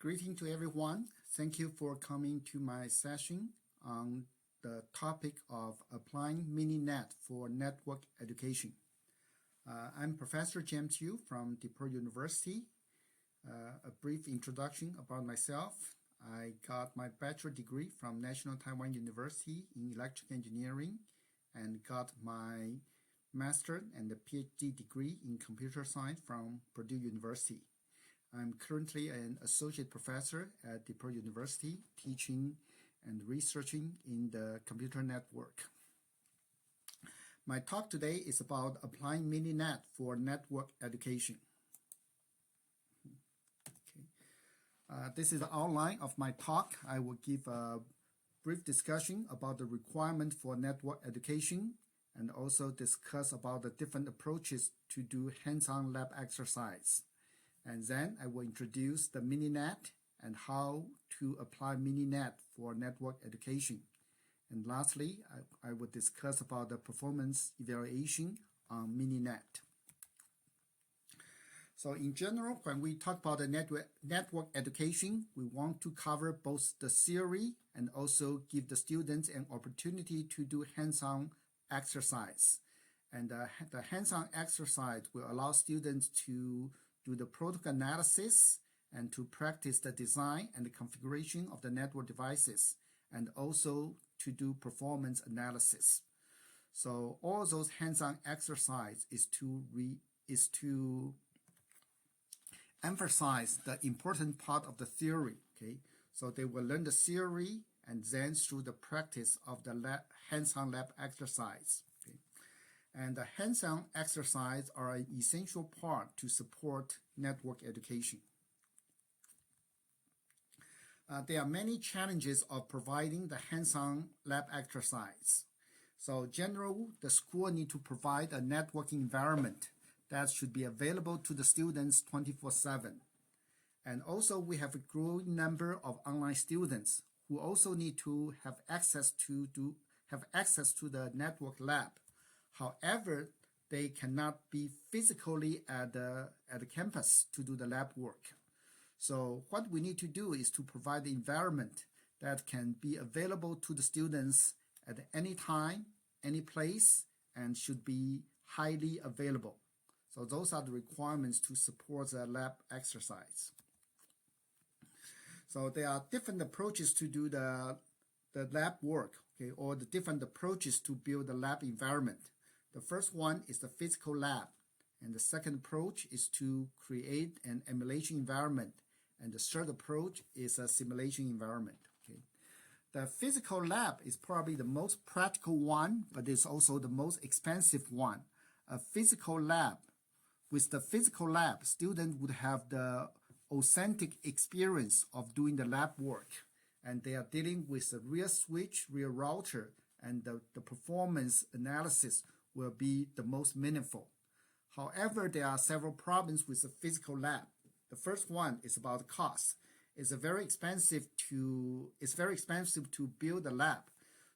Greeting to everyone. Thank you for coming to my session on the topic of applying Mininet for network education. I'm Professor James Yu from DePaul University. A brief introduction about myself. I got my bachelor degree from National Taiwan University in electrical engineering and got my master and a Ph.D. degree in computer science from Purdue University. I'm currently an associate professor at DePaul University, teaching and researching in the computer network. My talk today is about applying Mininet for network education. This is the outline of my talk. I will give a brief discussion about the requirement for network education and also discuss about the different approaches to do hands-on lab exercise. And then I will introduce the Mininet and how to apply Mininet for network education. And lastly, I will discuss about the performance evaluation on Mininet. So in general, when we talk about the network education, we want to cover both the theory and also give the students an opportunity to do hands-on exercise. And the hands-on exercise will allow students to do the protocol analysis and to practice the design and the configuration of the network devices, and also to do performance analysis. So all those hands-on exercise is to emphasize the important part of the theory. Okay, so they will learn the theory and then through the practice of the hands-on lab exercise. And the hands-on exercise are an essential part to support network education. There are many challenges of providing the hands-on lab exercise. So generally, the school need to provide a networking environment that should be available to the students 24/7. And also we have a growing number of online students who also need to have access to the network lab. However, they cannot be physically at the campus to do the lab work. So what we need to do is to provide the environment that can be available to the students at any time, any place, and should be highly available. So those are the requirements to support the lab exercise. So there are different approaches to do the lab work, okay, or the different approaches to build the lab environment. The first one is the physical lab, and the second approach is to create an emulation environment, and the third approach is a simulation environment. Okay. The physical lab is probably the most practical one, but it's also the most expensive one. A physical lab, with the physical lab, students would have the authentic experience of doing the lab work, and they are dealing with the real switch, real router, and the performance analysis will be the most meaningful. However, there are several problems with the physical lab. The first one is about the cost. It's very expensive to build a lab.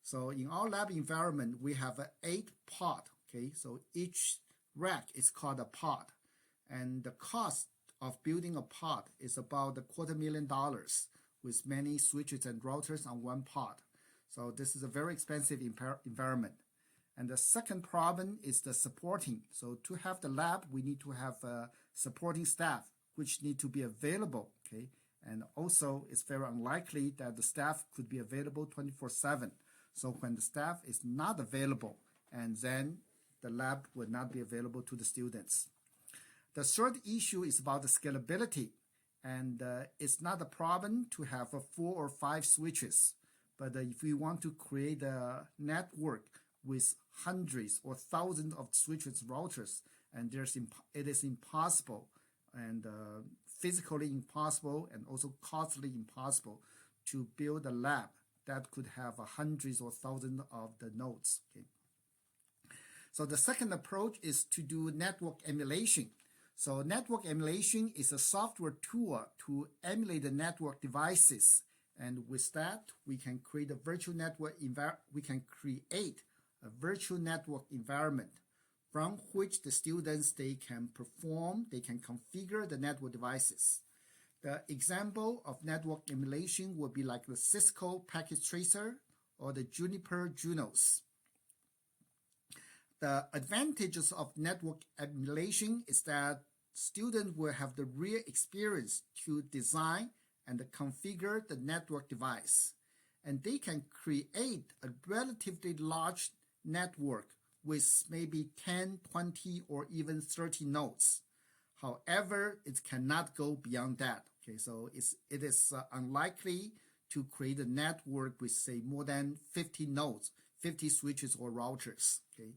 So in our lab environment, we have 8 pod. Okay, so each rack is called a pod, and the cost of building a pod is about $250,000 with many switches and routers on one pod. So this is a very expensive environment. And the second problem is the supporting. So to have the lab, we need to have supporting staff, which need to be available. Okay, and also it's very unlikely that the staff could be available 24/7. So when the staff is not available, and then the lab will not be available to the students. The third issue is about the scalability, and it's not a problem to have 4 or 5 switches, but if we want to create a network with hundreds or thousands of switches, routers, and it is impossible, and physically impossible, and also costly impossible to build a lab that could have hundreds or thousands of the nodes. Okay. So the second approach is to do network emulation. So network emulation is a software tool to emulate the network devices, and with that we can create a virtual network environment from which the students they can configure the network devices. The example of network emulation would be like the Cisco Packet Tracer or the Juniper Junos. The advantages of network emulation is that students will have the real experience to design and configure the network device, and they can create a relatively large network with maybe 10, 20, or even 30 nodes. However, it cannot go beyond that. Okay, so it is unlikely to create a network with, say, more than 50 nodes, 50 switches or routers. Okay,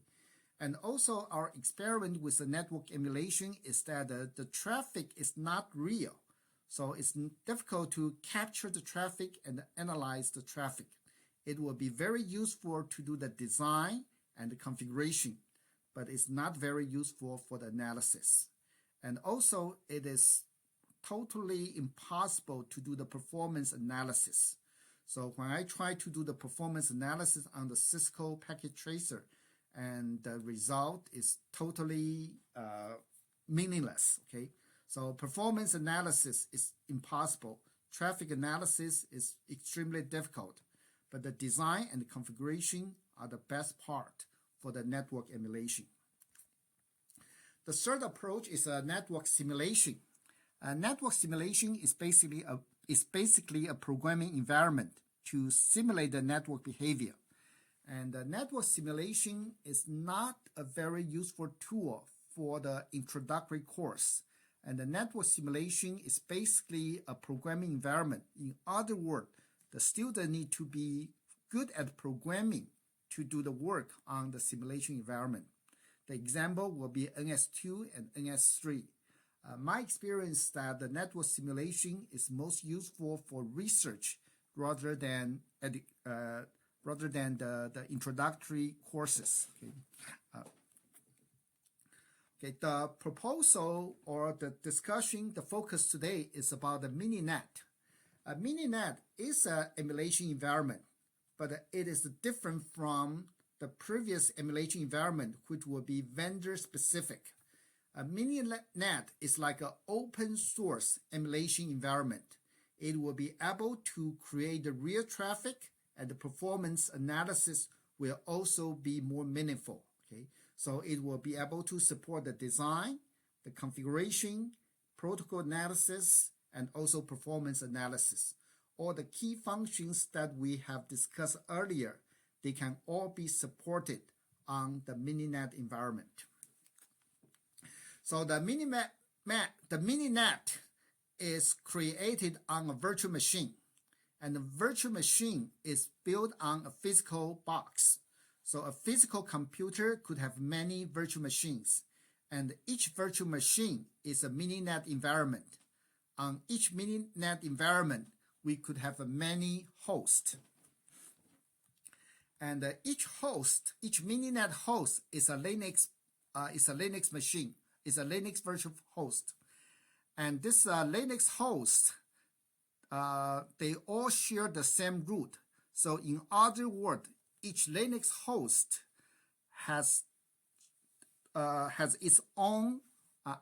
and also our experiment with the network emulation is that the traffic is not real. So it's difficult to capture the traffic and analyze the traffic. It will be very useful to do the design and the configuration, but it's not very useful for the analysis. And also, it is totally impossible to do the performance analysis. So when I try to do the performance analysis on the Cisco Packet Tracer, and the result is totally meaningless, okay? So performance analysis is impossible. Traffic analysis is extremely difficult, but the design and the configuration are the best part for the network emulation. The third approach is a network simulation. Network simulation is basically a programming environment to simulate the network behavior. And the network simulation is not a very useful tool for the introductory course. And the network simulation is basically a programming environment. In other words, the student need to be good at programming to do the work on the simulation environment. The example will be NS2 and NS3. My experience is that the network simulation is most useful for research rather than the introductory courses. Okay. The proposal or the discussion, the focus today is about the Mininet. Mininet is an emulation environment, but it is different from the previous emulation environment, which will be vendor specific. Mininet is like an open source emulation environment. It will be able to create the real traffic, and the performance analysis will also be more meaningful. Okay, so it will be able to support the design, the configuration, protocol analysis, and also performance analysis. All the key functions that we have discussed earlier, they can all be supported on the Mininet environment. So the Mininet is created on a virtual machine, and the virtual machine is built on a physical box. So a physical computer could have many virtual machines, and each virtual machine is a Mininet environment. On each Mininet environment, we could have many hosts. And each Mininet host is a Linux machine. It's a Linux virtual host. And this Linux host, they all share the same root. So in other words, each Linux host has its own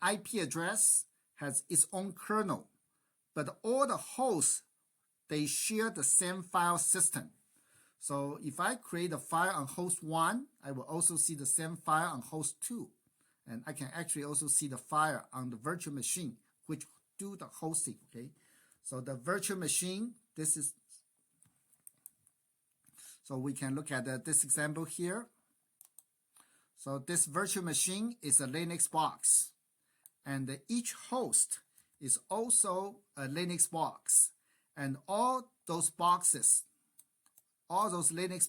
IP address, has its own kernel, but all the hosts, they share the same file system. So if I create a file on host 1, I will also see the same file on host 2. And I can actually also see the file on the virtual machine, which do the hosting, okay? So the virtual machine, so we can look at this example here. So this virtual machine is a Linux box, and each host is also a Linux box. And all those Linux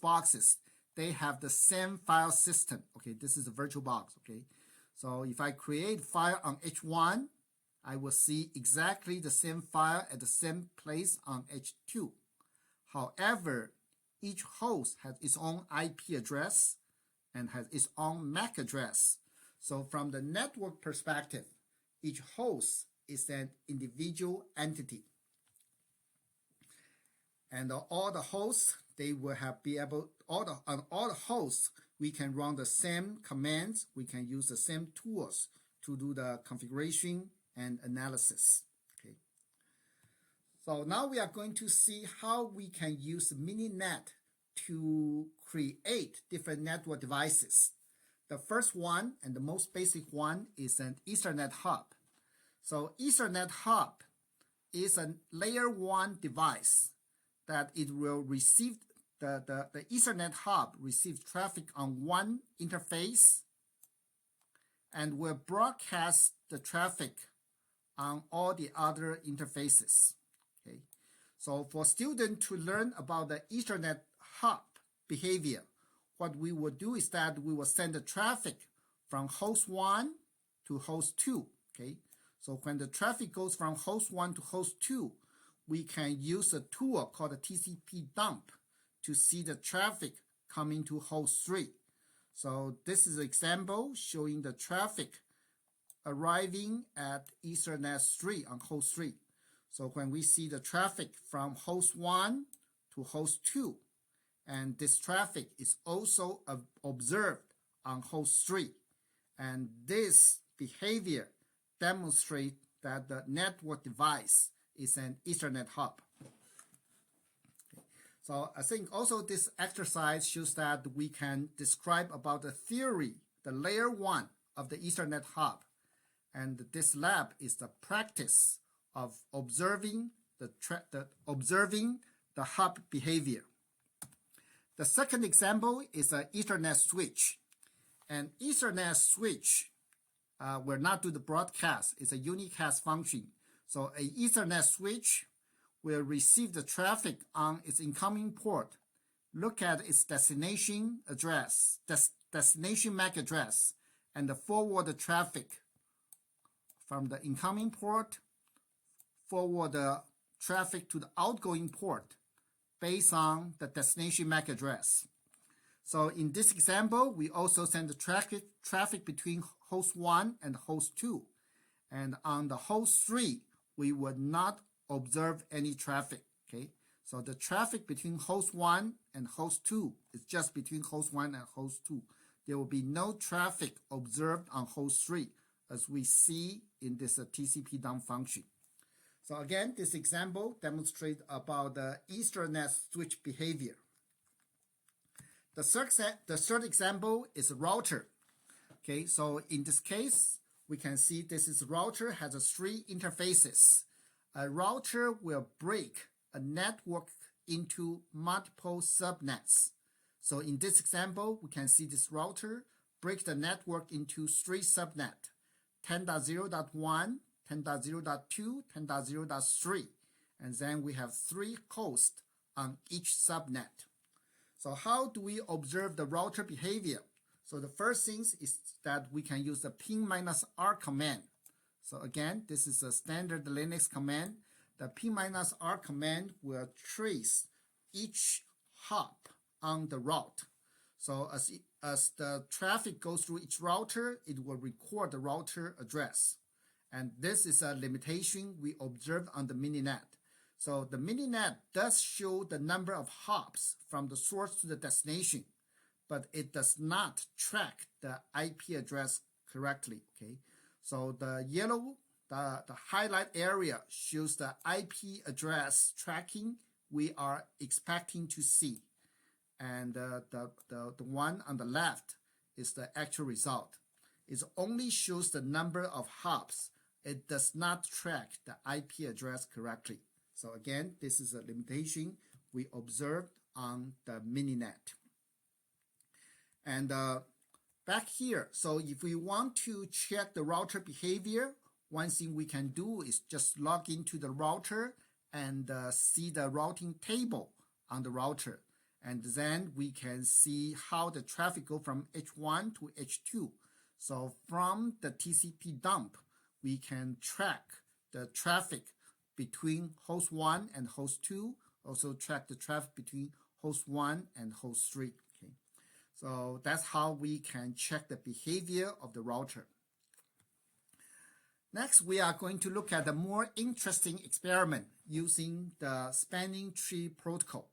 boxes, they have the same file system. Okay, this is a virtual box, okay? So if I create file on H1, I will see exactly the same file at the same place on H2. However, each host has its own IP address and has its own MAC address. So from the network perspective, each host is an individual entity. And all the hosts, they will on all the hosts, we can run the same commands, we can use the same tools to do the configuration and analysis. Okay. So now we are going to see how we can use Mininet to create different network devices. The first one and the most basic one is an Ethernet hub. So Ethernet hub is a layer 1 device that it will receive, the Ethernet hub receives traffic on one interface and will broadcast the traffic on all the other interfaces. Okay. So for students to learn about the Ethernet hub behavior, what we will do is that we will send the traffic from host 1 to host 2. Okay. So when the traffic goes from host 1 to host 2, we can use a tool called a TCP dump to see the traffic coming to host 3. So this is an example showing the traffic arriving at Ethernet 3 on host 3. So when we see the traffic from host 1 to host 2, and this traffic is also observed on host 3, and this behavior demonstrates that the network device is an Ethernet hub. So I think also this exercise shows that we can describe about the theory, the layer 1 of the Ethernet hub. And this lab is the practice of observing the hub behavior. The second example is an Ethernet switch. An Ethernet switch will not do the broadcast. It's a unicast function. So an Ethernet switch will receive the traffic on its incoming port, look at its destination address, destination MAC address, and forward the traffic from the incoming port, forward the traffic to the outgoing port based on the destination MAC address. So in this example, we also send the traffic between host 1 and host 2. And on the host 3, we would not observe any traffic. Okay, so the traffic between host 1 and host 2 is just between host 1 and host 2. There will be no traffic observed on host 3, as we see in this TCP dump function. So again, this example demonstrates about the Ethernet switch behavior. The third example is a router. Okay, so in this case, we can see this is router has 3 interfaces. A router will break a network into multiple subnets. So in this example, we can see this router break the network into 3 subnets, 10.0.1, 10.0.2, 10.0.3, and then we have 3 hosts on each subnet. So how do we observe the router behavior? So the first thing is that we can use the ping-r command. So again, this is a standard Linux command. The ping-r command will trace each hop on the route. So as the traffic goes through each router, it will record the router address. And this is a limitation we observed on the Mininet. So the Mininet does show the number of hops from the source to the destination, but it does not track the IP address correctly. Okay, so the yellow, the highlight area shows the IP address tracking we are expecting to see, and the one on the left is the actual result. It only shows the number of hops. It does not track the IP address correctly. So again, this is a limitation we observed on the Mininet. And back here, so if we want to check the router behavior, one thing we can do is just log into the router and see the routing table on the router. And then we can see how the traffic goes from H1 to H2. So from the TCP dump, we can track the traffic between host 1 and host 2, also track the traffic between host 1 and host 3. Okay, so that's how we can check the behavior of the router. Next, we are going to look at a more interesting experiment using the spanning tree protocol.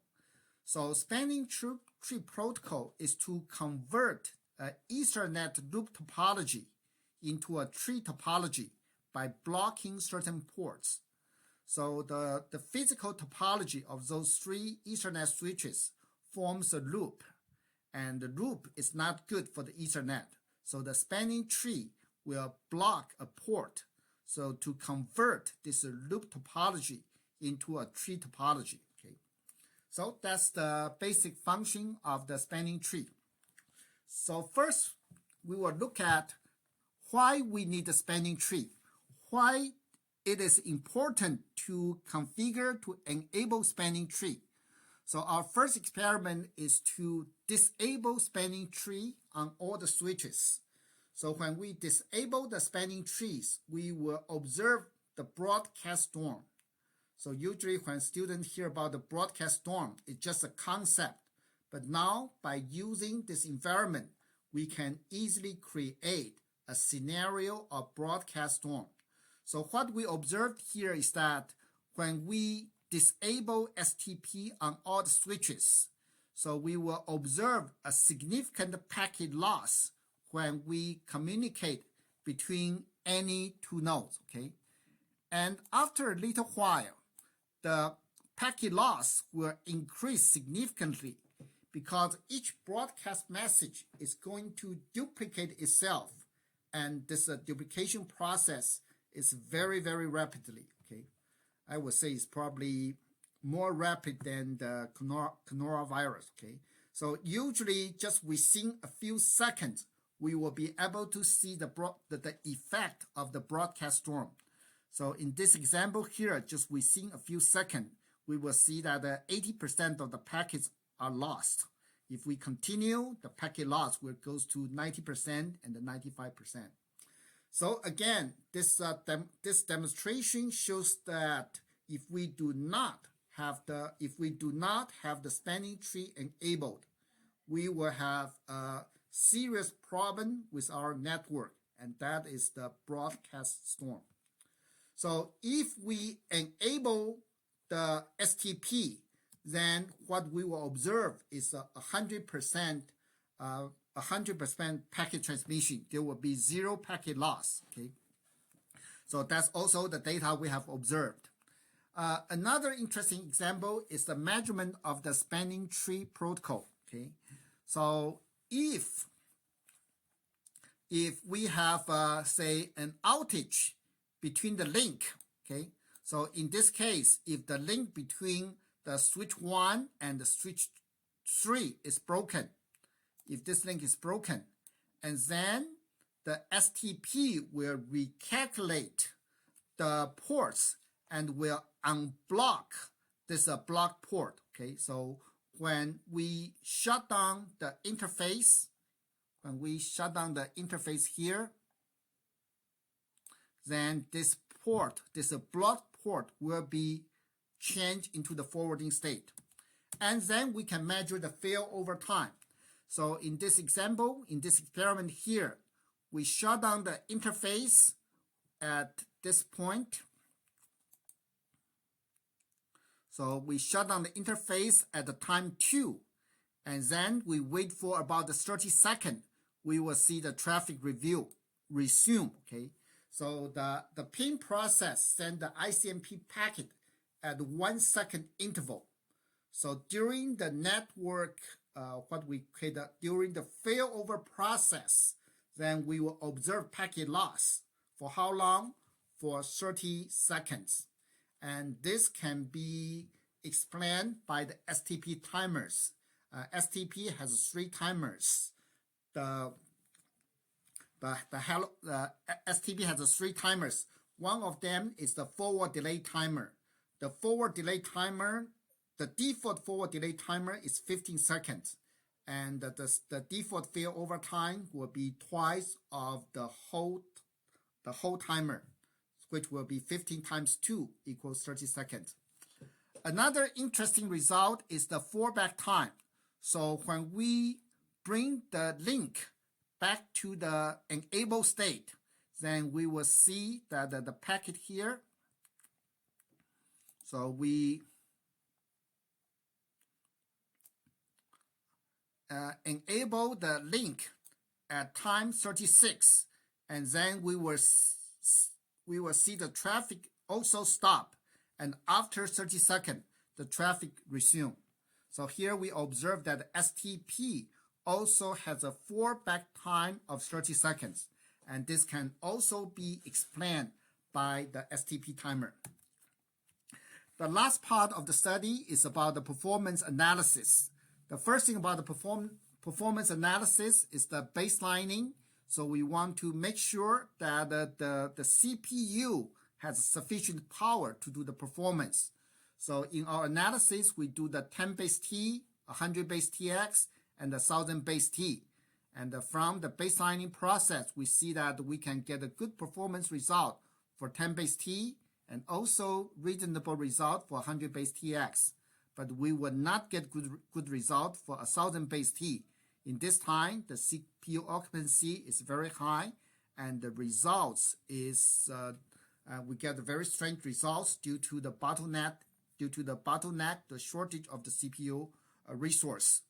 So spanning tree protocol is to convert an Ethernet loop topology into a tree topology by blocking certain ports. So the physical topology of those three Ethernet switches forms a loop, and the loop is not good for the Ethernet. So the spanning tree will block a port, so to convert this loop topology into a tree topology. Okay, so that's the basic function of the spanning tree. So first, we will look at why we need a spanning tree, why it is important to configure to enable spanning tree. So our first experiment is to disable spanning tree on all the switches. So when we disable the spanning trees, we will observe the broadcast storm. So usually when students hear about the broadcast storm, it's just a concept. But now by using this environment, we can easily create a scenario of broadcast storm. So what we observed here is that when we disable STP on all the switches, so we will observe a significant packet loss when we communicate between any two nodes, okay? And after a little while, the packet loss will increase significantly because each broadcast message is going to duplicate itself, and this duplication process is very, very rapidly, okay? I would say it's probably more rapid than the coronavirus, okay? So usually just within a few seconds, we will be able to see the effect of the broadcast storm. So in this example here, just within a few seconds, we will see that 80% of the packets are lost. If we continue, the packet loss will go to 90% and 95%. So again, this demonstration shows that if we do not have the spanning tree enabled, we will have a serious problem with our network, and that is the broadcast storm. So if we enable the STP, then what we will observe is 100% packet transmission. There will be zero packet loss. Okay, so that's also the data we have observed. Another interesting example is the measurement of the spanning tree protocol. Okay, so if we have say an outage between the link, okay, so in this case, if the link between the switch 1 and the switch 3 is broken, if this link is broken, and then the STP will recalculate the ports and will unblock this block port. Okay, so when we shut down the interface, here, then this port, this block port will be changed into the forwarding state. And then we can measure the failover time. So in this example, in this experiment here, we shut down the interface at this point. So we shut down the interface at the time 2, and then we wait for about 30 seconds. We will see the traffic resume, okay? So the ping process send the ICMP packet at 1 second interval. So during the network, during the failover process, then we will observe packet loss. For how long? For 30 seconds. And this can be explained by the STP timers. STP has 3 timers. The STP has 3 timers. One of them is the forward delay timer. The default forward delay timer is 15 seconds, and the default failover time will be twice of the whole timer, which will be 15 times 2 equals 30 seconds. Another interesting result is the fallback time. So when we bring the link back to the enable state, then we will see that the packet here, so we enable the link at time 36, and then we will see the traffic also stop, and after 30 seconds, the traffic resumes. So here we observe that STP also has a fallback time of 30 seconds, and this can also be explained by the STP timer. The last part of the study is about the performance analysis. The first thing about the performance analysis is the baselining. So we want to make sure that the CPU has sufficient power to do the performance. So in our analysis, we do the 10 base T, 100 base TX, and the 1000 base T. And from the baselining process, we see that we can get a good performance result for 10 base T and also reasonable result for 100 base TX. But we will not get good result for 1000 base T. In this time, the CPU occupancy is very high, and the results is we get very strange results due to the bottleneck, the shortage of the CPU resource.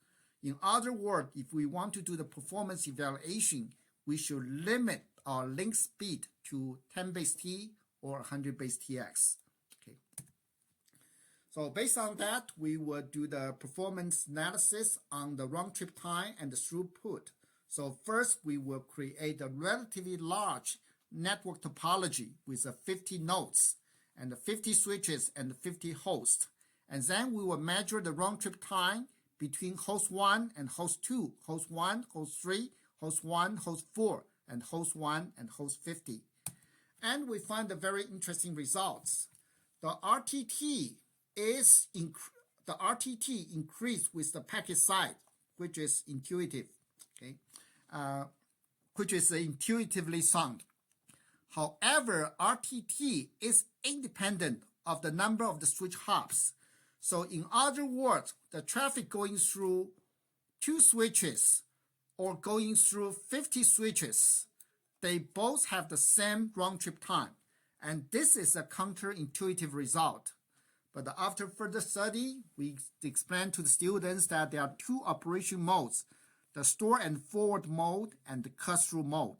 In other words, if we want to do the performance evaluation, we should limit our link speed to 10 base T or 100 base TX. Okay. So based on that, we will do the performance analysis on the round trip time and the throughput. So first, we will create a relatively large network topology with 50 nodes and 50 switches and 50 hosts. And then we will measure the round trip time between host 1 and host 2, host 1, host 3, host 1, host 4, and host 1 and host 50. And we find the very interesting results. The RTT increased with the packet size, which is intuitive, okay, which is intuitively sound. However, RTT is independent of the number of the switch hops. So in other words, the traffic going through 2 switches or going through 50 switches, they both have the same round trip time. And this is a counterintuitive result. But after further study, we explained to the students that there are 2 operation modes, the store and forward mode and the cut-through mode.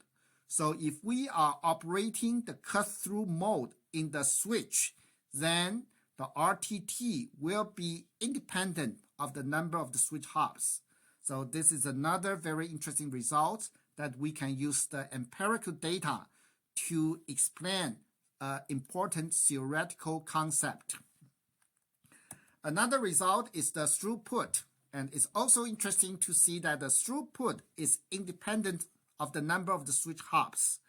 So if we are operating the cut-through mode in the switch, then the RTT will be independent of the number of the switch hops. So this is another very interesting result that we can use the empirical data to explain important theoretical concept. Another result is the throughput, and it's also interesting to see that the throughput is independent of the number of the switch hops.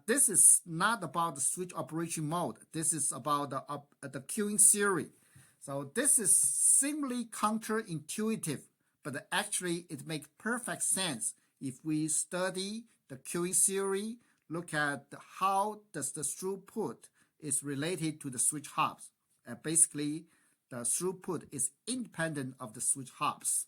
This is not about the switch operation mode. This is about the queuing theory. So this is seemingly counterintuitive, but actually it makes perfect sense if we study the queuing theory, look at how does the throughput is related to the switch hops. Basically, the throughput is independent of the switch hops.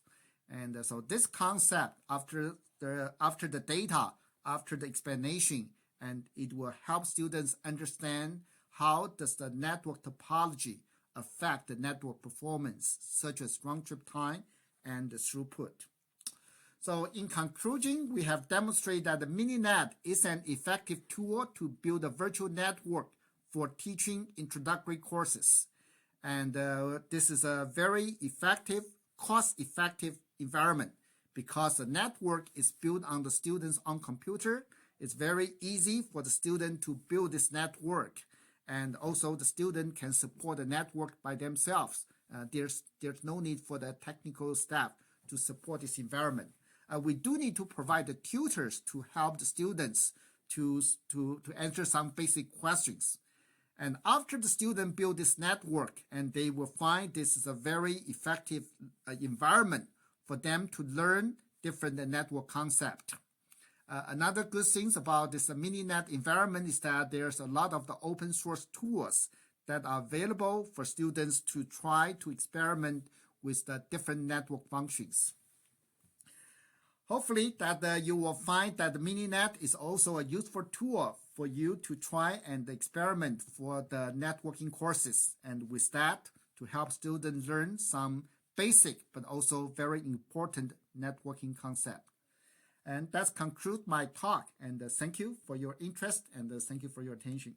And so this concept, after the data, after the explanation, and it will help students understand how does the network topology affect the network performance, such as round trip time and the throughput. So in conclusion, we have demonstrated that the Mininet is an effective tool to build a virtual network for teaching introductory courses. And this is a very effective, cost-effective environment because the network is built on the student's own computer. It's very easy for the student to build this network. And also the student can support the network by themselves. There's no need for the technical staff to support this environment. We do need to provide the tutors to help the students to answer some basic questions. And after the student build this network, and they will find this is a very effective environment for them to learn different network concept. Another good thing about this Mininet environment is that there's a lot of the open source tools that are available for students to try to experiment with the different network functions. Hopefully that you will find that the Mininet is also a useful tool for you to try and experiment for the networking courses. And with that, to help students learn some basic but also very important networking concept. And that concludes my talk. And thank you for your interest and thank you for your attention.